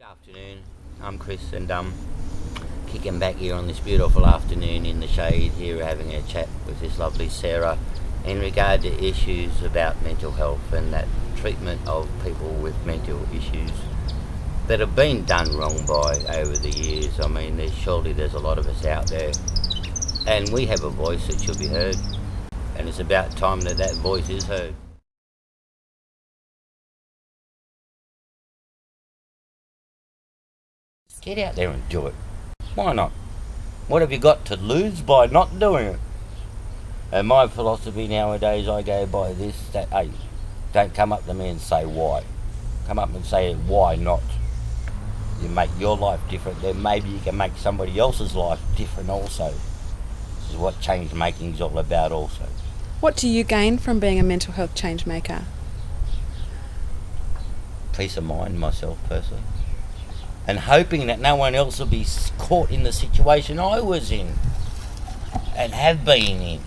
Good afternoon, I'm Chris and kicking back here on this beautiful afternoon in the shade here, having a chat with this lovely Sarah in regard to issues about mental health and that treatment of people with mental issues that have been done wrong by over the years. I mean, there's a lot of us out there and we have a voice that should be heard, and it's about time that that voice is heard. Get out there and do it. Why not? What have you got to lose by not doing it? And my philosophy nowadays, I go by this, that, hey, don't come up to me and say why. Come up and say why not. You make your life different, then maybe you can make somebody else's life different also. This is what change making is all about also. What do you gain from being a mental health change maker? Peace of mind myself personally. And hoping that no one else will be caught in the situation I was in and have been in,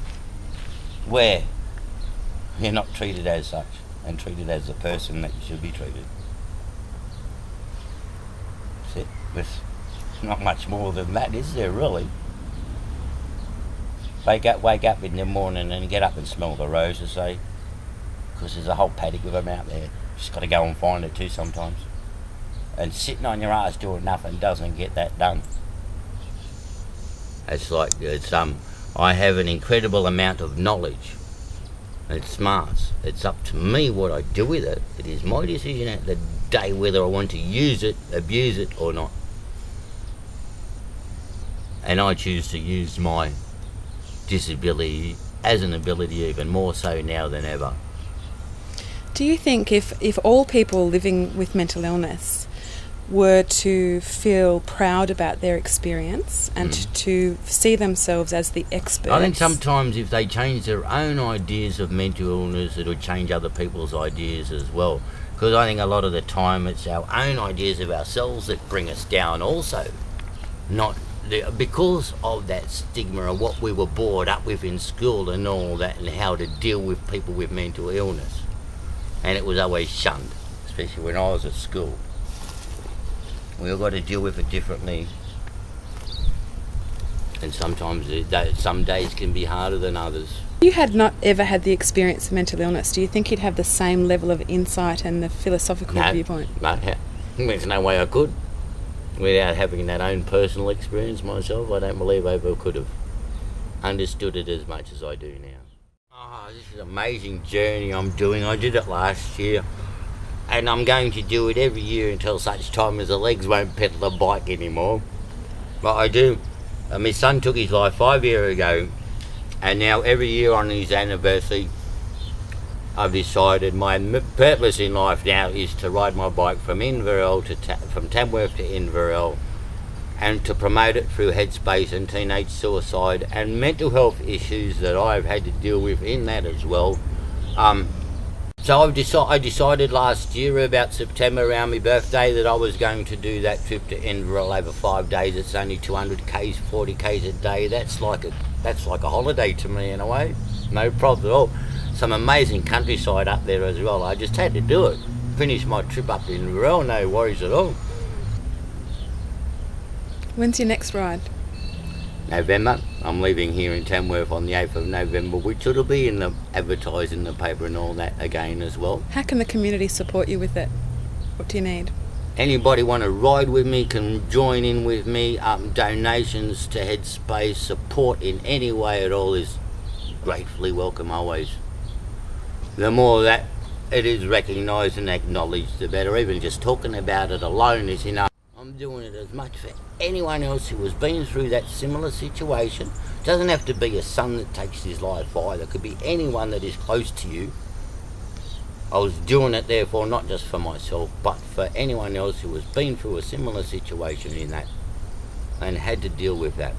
where you're not treated as such and treated as the person that you should be treated. That's it. There's not much more than that, is there really? Wake up in the morning and get up and smell the roses, say, because there's a whole paddock of them out there. Just got to go and find it too sometimes. And sitting on your ass doing nothing doesn't get that done. I have an incredible amount of knowledge and smarts. It's up to me what I do with it. It is my decision at the day whether I want to use it, abuse it or not. And I choose to use my disability as an ability even more so now than ever. Do you think if all people living with mental illness were to feel proud about their experience and to see themselves as the experts? I think sometimes if they change their own ideas of mental illness, it'll change other people's ideas as well. Because I think a lot of the time it's our own ideas of ourselves that bring us down also. Because of that stigma of what we were brought up with in school and all that, and how to deal with people with mental illness. And it was always shunned, especially when I was at school. We all got to deal with it differently, and sometimes some days can be harder than others. If you had not ever had the experience of mental illness, do you think you'd have the same level of insight and the philosophical viewpoint? No, there's no way I could. Without having that own personal experience myself, I don't believe I ever could have understood it as much as I do now. Oh, this is an amazing journey I'm doing. I did it last year. And I'm going to do it every year until such time as the legs won't pedal the bike anymore. But I do. My son took his life 5 years ago, and now every year on his anniversary, I've decided my purpose in life now is to ride my bike from from Tamworth to Inverell, and to promote it through headspace and teenage suicide and mental health issues that I've had to deal with in that as well. So I decided last year about September around my birthday that I was going to do that trip to Inverell over 5 days. It's only 200 k's, 40 k's a day. That's like a holiday to me in a way. No problem at all. Some amazing countryside up there as well. I just had to do it. Finish my trip up to Inverell, no worries at all. When's your next ride? November. I'm leaving here in Tamworth on the 8th of November, which will be advertised in the paper and all that again as well. How can the community support you with it? What do you need? Anybody want to ride with me can join in with me. Donations to Headspace, support in any way at all is gratefully welcome always. The more that it is recognised and acknowledged, the better. Even just talking about it alone is enough. I'm doing it as much for anyone else who has been through that similar situation. It doesn't have to be a son that takes his life either. It could be anyone that is close to you. I was doing it therefore not just for myself, but for anyone else who has been through a similar situation in that and had to deal with that.